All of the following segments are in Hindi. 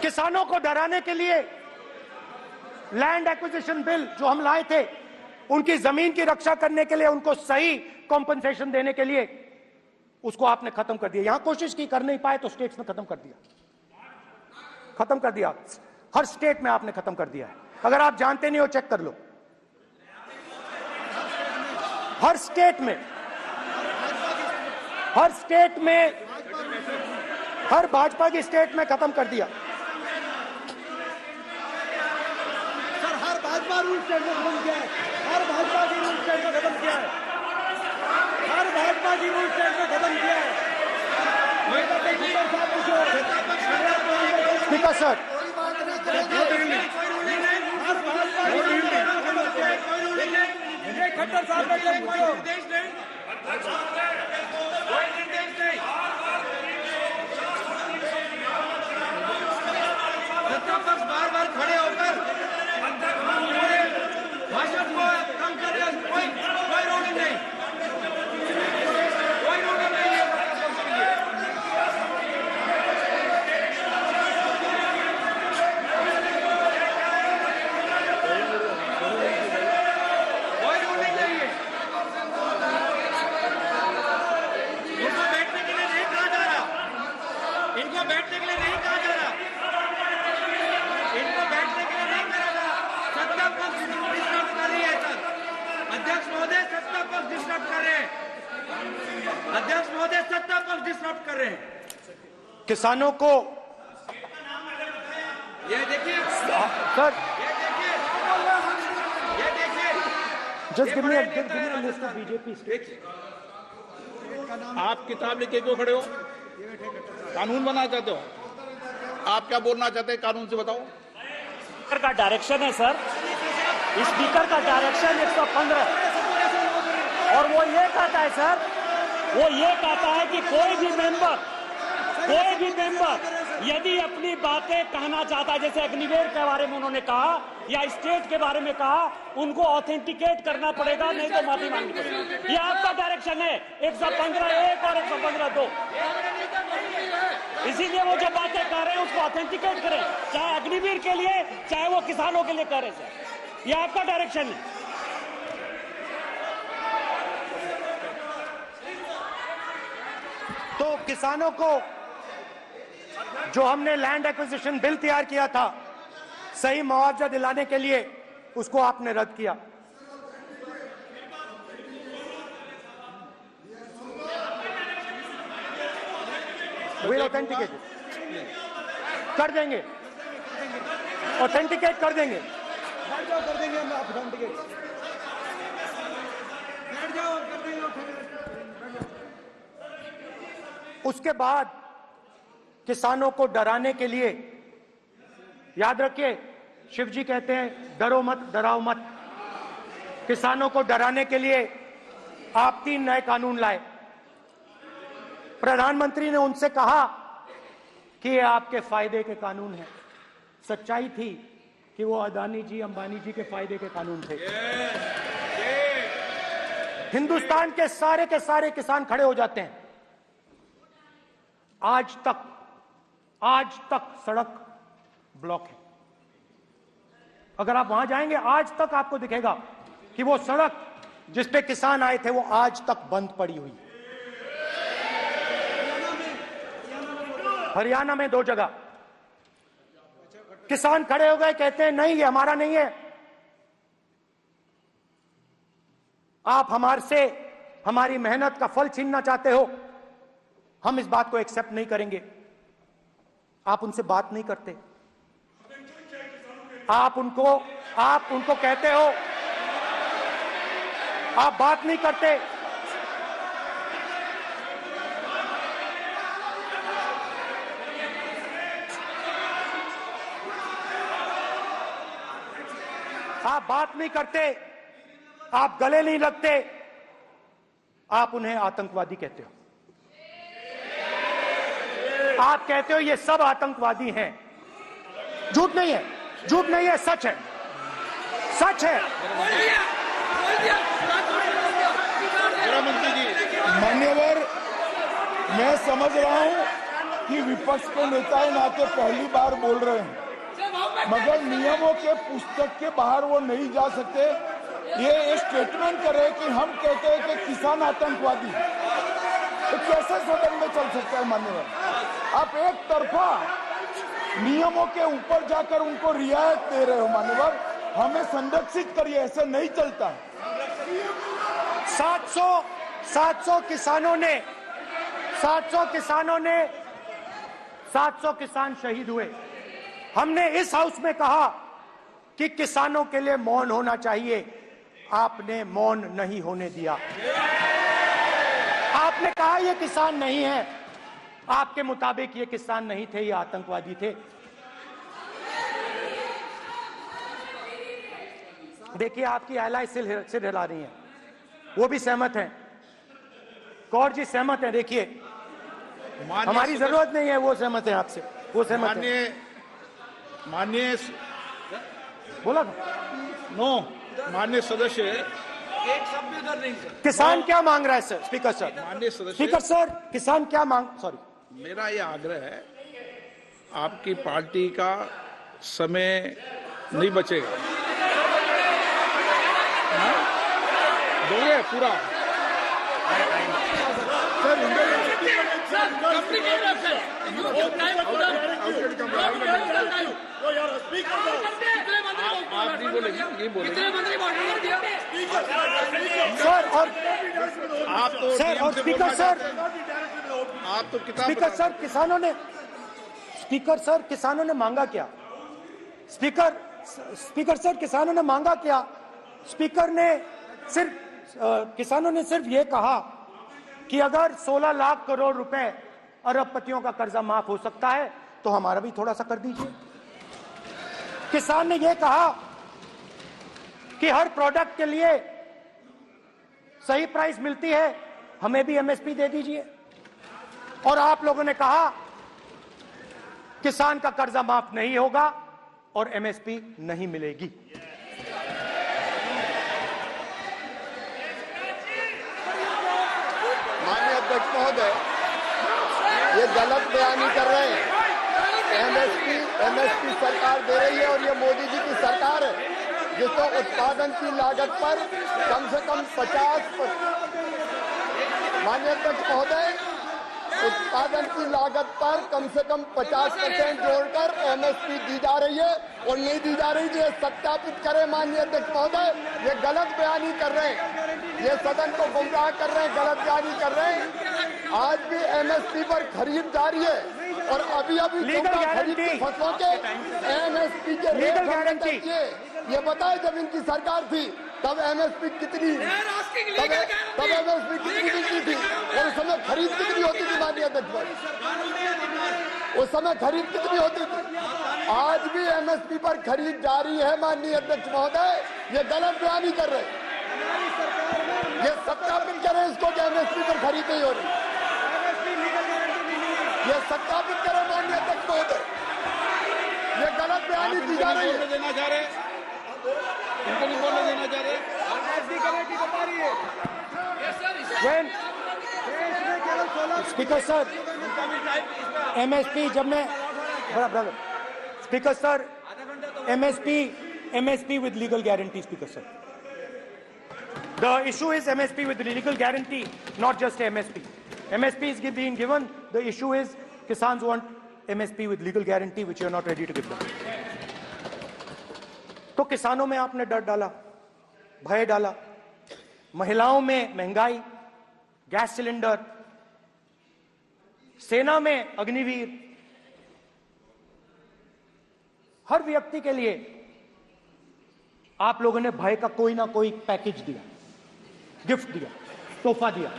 किसानों को डराने के लिए लैंड एक्विजिशन बिल जो हम लाए थे, उनकी जमीन की रक्षा करने के लिए, उनको सही कॉम्पनसेशन देने के लिए, उसको आपने खत्म कर दिया। यहां कोशिश की, कर नहीं पाए तो स्टेट्स में खत्म कर दिया, खत्म कर दिया। हर स्टेट में आपने खत्म कर दिया है। अगर आप जानते नहीं हो, चेक कर लो। हर स्टेट में, हर भाजपा की स्टेट में खत्म कर दिया। सर, हर भाजपा रूल स्टेट में खत्म किया है। हर भाजपा की रूल स्टेट में खत्म किया है। हर भाजपा की रूल स्टेट में खत्म किया है। स्पीकर सर, खट्टर साहब बार बार खड़े होकर भाषण को कम कर रहे हैं। कोई रोक नहीं, कोई रोक नहीं है। कोई रोक नहीं है। इनको बैठने के लिए नहीं कहा जा रहा, इनको बैठने के लिए नहीं कहा जा रहा, इनको बैठने के लिए नहीं कहा जा रहा। सत्ता पक्ष डिस्टर्ब कर रही है सर। अध्यक्ष महोदय सत्ता पक्ष डिस्टर्ब कर रहे हैं। अध्यक्ष महोदय सत्ता पक्ष डिस्टर्ब कर रहे हैं। किसानों को ये देखिए सर, ये देखिए just give me a list of BJP states. आप किताब लेके क्यों खड़े हो? कानून बनाना चाहते हो? आप क्या बोलना चाहते हैं, कानून से बताओ। स्पीकर का डायरेक्शन है सर, स्पीकर का डायरेक्शन 115, और वो ये कहता है सर, वो ये कहता है कि कोई भी मेंबर यदि अपनी बातें कहना चाहता है, जैसे अग्निवीर के बारे में उन्होंने कहा या स्टेट के बारे में कहा, उनको ऑथेंटिकेट करना पड़ेगा, नहीं तो माफी मांगनी पड़ेगी। ये आपका डायरेक्शन है 115(1) और 115(2). इसीलिए वो जो बातें कर रहे हैं उसको ऑथेंटिकेट करें, चाहे अग्निवीर के लिए चाहे वो किसानों के लिए कर रहे हैं। ये आपका डायरेक्शन है। तो किसानों को जो हमने लैंड एक्विजिशन बिल तैयार किया था, सही मुआवजा दिलाने के लिए, उसको आपने रद्द किया। विल ऑथेंटिकेट कर देंगे, ऑथेंटिकेट कर देंगे, कर देंगे हम ऑथेंटिकेट। बैठ जाओ, कर देंगे ऑथेंटिकेट। उसके बाद किसानों को डराने के लिए, याद रखिए, शिव जी कहते हैं डरो मत, डराओ मत। किसानों को डराने के लिए आप 3 नए कानून लाए। प्रधानमंत्री ने उनसे कहा कि ये आपके फायदे के कानून हैं। सच्चाई थी कि वो अदानी जी, अंबानी जी के फायदे के कानून थे। हिंदुस्तान के सारे किसान खड़े हो जाते हैं। आज तक सड़क ब्लॉक है। अगर आप वहां जाएंगे, आज तक आपको दिखेगा कि वो सड़क जिस पे किसान आए थे, वो आज तक बंद पड़ी हुई। हरियाणा में 2 जगह किसान खड़े हो गए, कहते हैं नहीं, ये हमारा नहीं है। आप हमारे से हमारी मेहनत का फल छीनना चाहते हो, हम इस बात को एक्सेप्ट नहीं करेंगे। आप उनसे बात नहीं करते, आप उनको कहते हो, आप बात नहीं करते। आप बात नहीं करते, आप गले नहीं लगते, आप उन्हें आतंकवादी कहते हो। आप कहते हो ये सब आतंकवादी हैं। झूठ नहीं है, झूठ नहीं है, सच है, सच है। गृह मंत्री जी, मान्यवर, मैं समझ रहा हूं कि विपक्ष के नेता है नाते पहली बार बोल रहे हैं, मगर नियमों के पुस्तक के बाहर वो नहीं जा सकते। ये स्टेटमेंट कर रहे कि हम कहते हैं कि किसान आतंकवादी, तो कैसे सदन में चल सकता है मान्यवर? आप एक तरफा नियमों के ऊपर जाकर उनको रियायत दे रहे हो मान्यवर, हमें संरक्षित करिए, ऐसे नहीं चलता। 700 किसान शहीद हुए। हमने इस हाउस में कहा कि किसानों के लिए मौन होना चाहिए, आपने मौन नहीं होने दिया। आपने कहा ये किसान नहीं है, आपके मुताबिक ये किसान नहीं थे, ये आतंकवादी थे। देखिए आपकी आयला सिर हिला रही है, वो भी सहमत हैं, कौर जी सहमत हैं। देखिए हमारी जरूरत नहीं है, वो सहमत है आपसे, वो सहमत है। माननीय बोला माननीय सदस्य, एक शब्द भी उधर नहीं सर। किसान क्या मांग रहा है सर? स्पीकर सर, माननीय सदस्य, स्पीकर सर, किसान क्या मांग, सॉरी, मेरा यह आग्रह है, आपकी पार्टी का समय नहीं बचेगा, दोगे पूरा आप नहीं बोलेंगे, ये बोलेंगे सर। और आप तो सर और स्पीकर सर, आप तो किताब स्पीकर सर, किसानों ने मांगा क्या? स्पीकर सर, किसानों ने मांगा क्या? किसानों ने सिर्फ ये कहा कि अगर 16 लाख करोड़ रुपए अरबपतियों का कर्जा माफ हो सकता है तो हमारा भी थोड़ा सा कर दीजिए। किसान ने यह कहा कि हर प्रोडक्ट के लिए सही प्राइस मिलती है, हमें भी एमएसपी दे दीजिए। और आप लोगों ने कहा किसान का कर्जा माफ नहीं होगा और एमएसपी नहीं मिलेगी। माननीय अध्यक्ष महोदय, ये गलत बयानी कर रहे हैं। एमएसपी सरकार दे रही है और ये मोदी जी की सरकार है जिसको उत्पादन की लागत पर कम से कम 50%, माननीय अध्यक्ष महोदय, उत्पादन की लागत पर कम से कम 50% जोड़कर एमएसपी दी जा रही है और नहीं दी जा रही। ये सत्यापित करें माननीय अध्यक्ष महोदय, ये गलत बयानी कर रहे हैं, ये सदन को गुमराह कर रहे हैं, गलत बयानी कर रहे हैं। आज भी एमएसपी पर खरीद जारी है और अभी खरीद की फसलों के एमएसपी के रेट हमने तय किए। ये बताए जब इनकी सरकार थी तब एमएसपी कितनी बिकती थी और उस समय खरीद कितनी होती थी माननीय अध्यक्ष, उस समय खरीद कितनी होती थी? आज भी एमएसपी पर खरीद जारी है माननीय अध्यक्ष महोदय, ये गलत बयानी कर रहे हैं। ये सत्यापित करें इसको कि एमएसपी पर खरीद नहीं हो रही, ये सत्यापित करें माननीय अध्यक्ष महोदय, ये गलत बयानी दी जा रही है। देना चाह रहे, इनको नहीं बोलने देना चाह रहे। स्पीकर सर, एमएसपी जब मैं brother speaker sir, MSP with legal guarantee. Speaker sir, the issue is MSP with legal guarantee, not just MSP. MSP is being given. The issue is Kisans want MSP with legal guarantee, which you are not ready to give them. तो किसानों में आपने डर डाला, भय डाला, महिलाओं में महंगाई, गैस सिलेंडर, सेना में अग्निवीर, हर व्यक्ति के लिए आप लोगों ने भय का कोई ना कोई पैकेज दिया, गिफ्ट दिया, तोहफा दिया।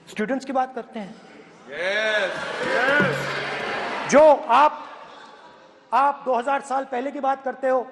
स्टूडेंट्स की बात करते हैं। जो आप 2000 साल पहले की बात करते हो,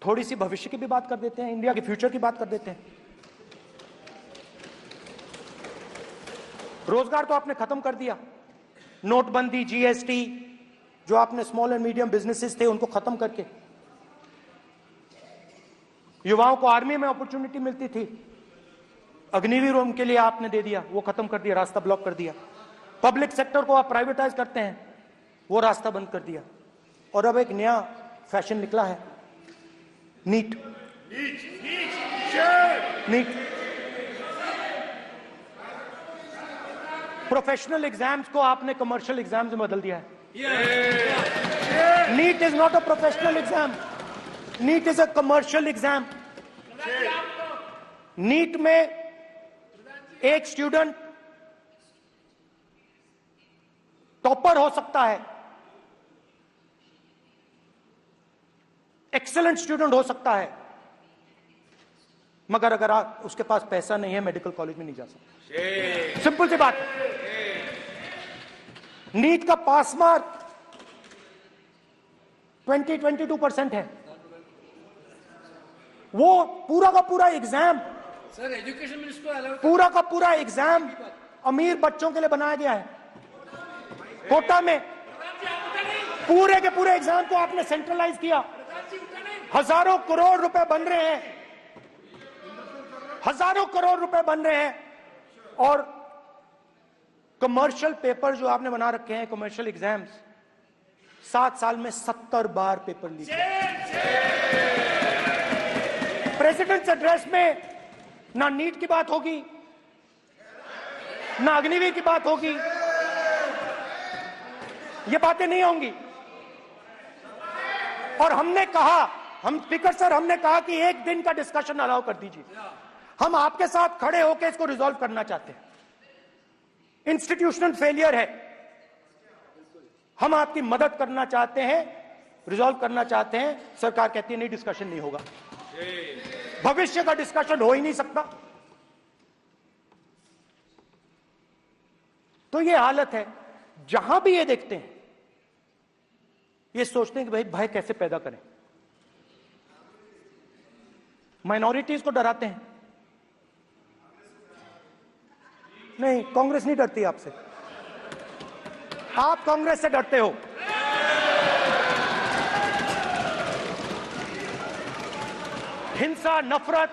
थोड़ी सी भविष्य की भी बात कर देते हैं, इंडिया के फ्यूचर की बात कर देते हैं। रोजगार तो आपने खत्म कर दिया, नोटबंदी, जीएसटी, जो आपने स्मॉल एंड मीडियम बिजनेसेस थे उनको खत्म करके, युवाओं को आर्मी में अपॉर्चुनिटी मिलती थी, अग्निवीर उनके लिए आपने दे दिया, वो खत्म कर दिया, रास्ता ब्लॉक कर दिया। पब्लिक सेक्टर को आप प्राइवेटाइज करते हैं, वो रास्ता बंद कर दिया। और अब एक नया फैशन निकला है, नीट। प्रोफेशनल एग्जाम्स को आपने कमर्शियल एग्जाम्स में बदल दिया है। NEET is not a professional exam, NEET is a commercial exam. NEET में एक स्टूडेंट टॉपर हो सकता है, एक्सेलेंट स्टूडेंट हो सकता है, मगर अगर उसके पास पैसा नहीं है, मेडिकल कॉलेज में नहीं जा सकता। सिंपल सी बात है। नीट का पास मार्क 22% है। वो पूरा का पूरा एग्जाम, सर एजुकेशन मिनिस्टर पूरा का पूरा एग्जाम अमीर बच्चों के लिए बनाया गया है। कोटा में पूरे के पूरे एग्जाम को आपने सेंट्रलाइज किया। हजारों करोड़ रुपए बन रहे हैं, हजारों करोड़ रुपए बन रहे हैं। और कमर्शियल पेपर जो आपने बना रखे हैं, कमर्शियल एग्जाम्स, 7 साल में 70 बार पेपर लीक। प्रेसिडेंट्स एड्रेस में ना नीट की बात होगी, ना अग्निवीर की बात होगी, ये बातें नहीं होंगी। और हमने कहा, हम स्पीकर सर, हमने कहा कि एक दिन का डिस्कशन अलाउ कर दीजिए। हम आपके साथ खड़े होकर इसको रिजॉल्व करना चाहते हैं। इंस्टीट्यूशनल फेलियर है, हम आपकी मदद करना चाहते हैं, रिजॉल्व करना चाहते हैं। सरकार कहती है नहीं, डिस्कशन नहीं होगा, भविष्य का डिस्कशन हो ही नहीं सकता। तो ये हालत है। जहां भी ये देखते हैं, ये सोचते हैं कि भाई भय कैसे पैदा करें, माइनॉरिटीज को डराते हैं। नहीं, कांग्रेस नहीं डरती आपसे, आप कांग्रेस से डरते हो। हिंसा, नफरत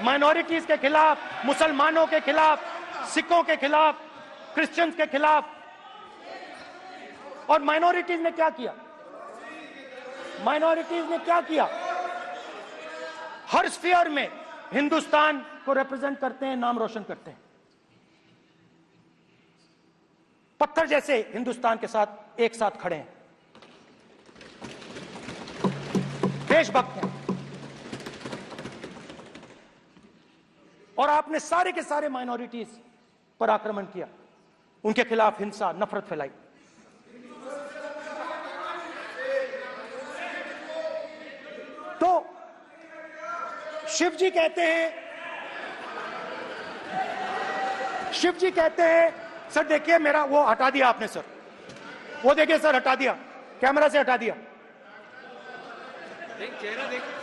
माइनॉरिटीज के खिलाफ, मुसलमानों के खिलाफ, सिखों के खिलाफ, क्रिश्चियंस के खिलाफ। और माइनॉरिटीज ने क्या किया? माइनॉरिटीज ने क्या किया? हर स्फीयर में हिंदुस्तान को रिप्रेजेंट करते हैं, नाम रोशन करते हैं। पत्थर जैसे हिंदुस्तान के साथ एक साथ खड़े हैं, देशभक्त हैं। और आपने सारे के सारे माइनॉरिटीज पर आक्रमण किया, उनके खिलाफ हिंसा, नफरत फैलाई। तो शिव जी कहते हैं, सर देखिए मेरा वो हटा दिया आपने सर, वो देखिए सर हटा दिया, कैमरा से हटा दिया। चेहरा देखिए,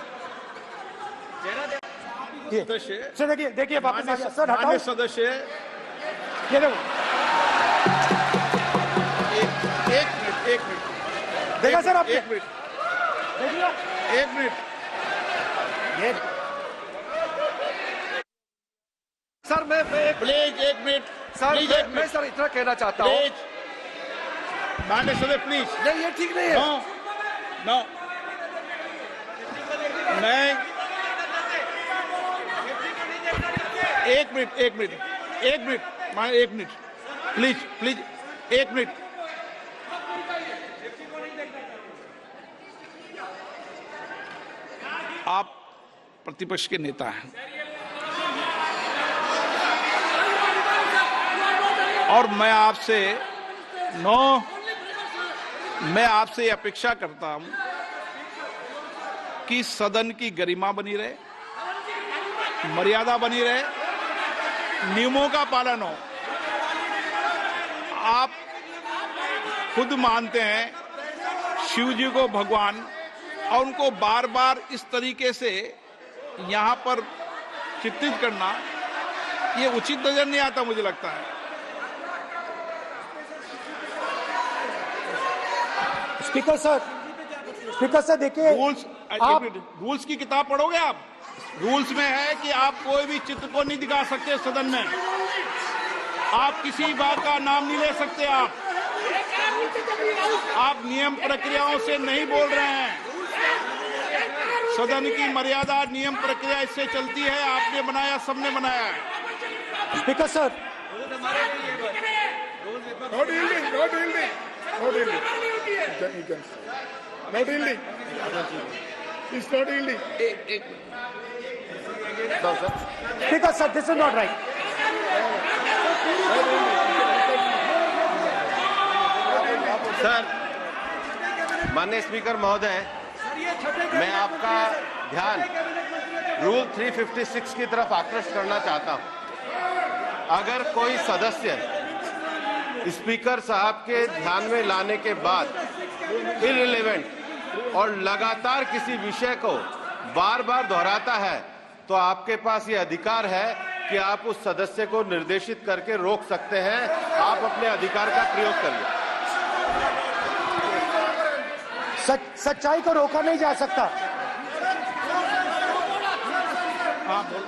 चेहरा सदस्य, सर देखिए वापस आ गया सर, हटाओ सदस्य। ये देखो, एक मिनट देखा सर आपने? एक मिनट देखिए, एक मिनट ये सर मैं प्लीज एक मिनट सर प्लीज एक मैं मिनट सर इतना कहना चाहता हूँ, प्लीज माननीय सदस्य प्लीज। नहीं ये ठीक नहीं है। नो मैं एक मिनट मान एक मिनट प्लीज एक मिनट। आप प्रतिपक्ष के नेता हैं और मैं आपसे अपेक्षा करता हूं कि सदन की गरिमा बनी रहे, मर्यादा बनी रहे, नियमों का पालन हो। आप खुद मानते हैं शिव जी को भगवान, और उनको बार बार इस तरीके से यहां पर चित्रित करना ये उचित नजर नहीं आता, मुझे लगता है। स्पीकर सर देखिए, रूल्स की किताब पढ़ोगे आप? रूल्स में है कि आप कोई भी चित्र को नहीं दिखा सकते सदन में। आप किसी बात का नाम नहीं ले सकते। आप नियम प्रक्रियाओं से नहीं बोल रहे हैं। सदन की मर्यादा, नियम प्रक्रिया इससे चलती है। आपने बनाया, सबने बनाया है। Speaker sir, Not yielding, not yielding, not yielding. You can. Not yielding. It's not yielding. Speaker sir, this is not right. Sir, माननीय स्पीकर महोदय, मैं आपका ध्यान रूल 356 की तरफ आकृष्ट करना चाहता हूं। अगर कोई सदस्य स्पीकर साहब के ध्यान में लाने के बाद इररिलेवेंट और लगातार किसी विषय को बार बार दोहराता है, तो आपके पास ये अधिकार है कि आप उस सदस्य को निर्देशित करके रोक सकते हैं। आप अपने अधिकार का प्रयोग करिए। सच्चाई को रोका नहीं जा सकता।